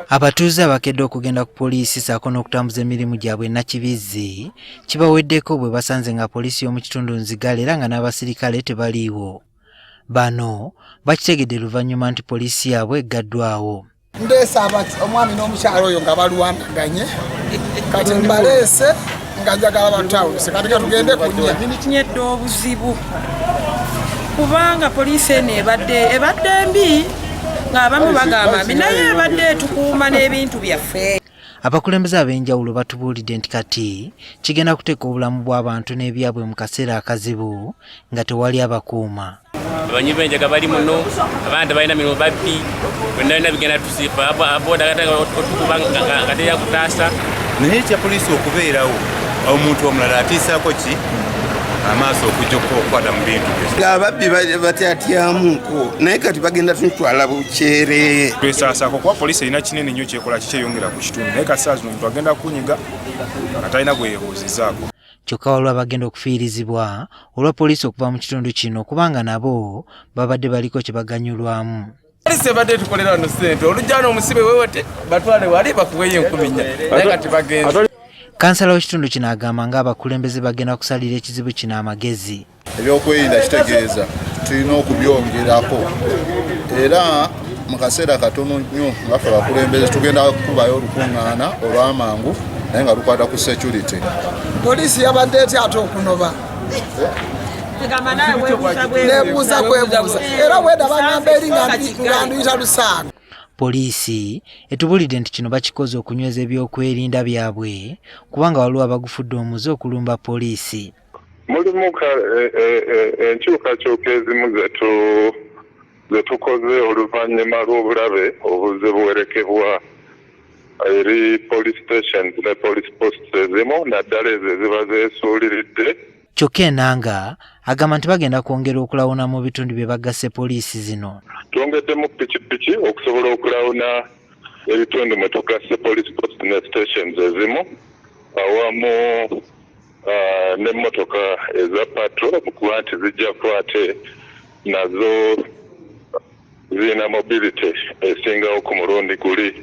Abatuuze abakedde okugenda ku poliisi ssaako n'okutambuza emirimu gyabwe Nakibizzi kibaweddeko bwe basanze nga poliisi y'omu kitundu nzigale era nga n'abasirikale tebaliiwo. Bano bakitegedde oluvannyuma nti poliisi yaabwe eggaddwawo. Ndeesa omwami n'omukyalo oyo nga balwanaganye kati mbaleese nga njagala batawuse kati tugende kunnya. Kinyedde obuzibu kubanga poliisi eno ebadde mbi ng'abamu bagamba mbi naye ebadde etukuuma n'ebintu byaffe. Abakulembeze ab'enjawulo batubuulidde nti kati kigenda kuteeka obulamu bw'abantu n'ebyabwe mu kaseera akazibu nga tewali abakuuma. Abanywi b'enjaga bali muno, abantu balina mirimu babbi, bonna bina bigenda tusiifa aboda otukuba nga terya kutaasa. Naye ekya poliisi okubeerawo omuntu omulala atiisaako ki amaaso okujja okukwata mu bintu bye. Ababbi batyatyamuko naye kati bagenda tutwala bukyere. Twesaasako kuba poliisi erina kinene nnyo kyekola kikyeyongera ku kitundu naye kati saa zino omuntu agenda kunyiga nga talina gwe yeebuuzizaako. Kyokka waliwo abagenda okufiirizibwa olwa poliisi okuva mu kitundu kino kubanga nabo babadde baliko kye baganyulwamu. Poliisi ebadde tukolera wano ssente olujja n'omusibe weewete batwale wali bakuweyo 10,000 naye kati bagenze. Kansala w'ekitundu kino agamba ng'abakulembeze bagenda kusalira ekizibu kino amagezi. Eby'okwerinda kitegeeza tulina okubyongerako era mu kaseera katono nnyo ngaffe abakulembeze tugenda kubayo olukuŋŋaana olw'amangu naye nga lukwata ku security. Poliisi yabadde etya ate okunoba nebuuza kwebuuza era weda bagamba eri nga nduyita lusaaga. Poliisi etubulidde nti kino bakikoze okunyweza eby'okwerinda byabwe kubanga waliwo abagufudde omuze okulumba poliisi. Mulimu enkyukakyuka ezimu ze tukoze oluvannyuma lw'obulabe obuze buwerekebwa eri police stations ne police posts ezimu naddala ezo eziba zeesuuliridde. Kyokka Enanga agamba nti bagenda kwongera okulawuna mu bitundu bye bagasse poliisi zino. Twongeddemu pikipiki okusobola okulawuna ebitundu mwe tugasse police posts ne stations ezimu awamu n'emmotoka eza patrol kuba nti zijja kuba ate nazo zirina mobility esingawo ku mulundi guli.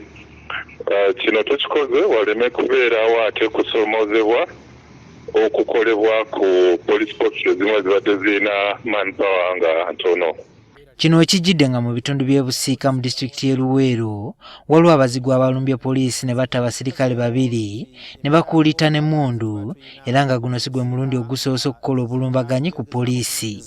Kino tukikoze waleme kubeerawo ate kusoomozebwa okukolebwa ku police posts ezimu ezibadde zirina manpower nga ntono. Kino ekijjidde nga mu bitundu by'e Busiika mu disitulikiti y'e Luweero waliwo abazigu abalumbye poliisi ne batta abasirikale 2 ne bakuulita n'emmundu era nga guno si gwe mulundi ogusoose okukola obulumbaganyi ku poliisi.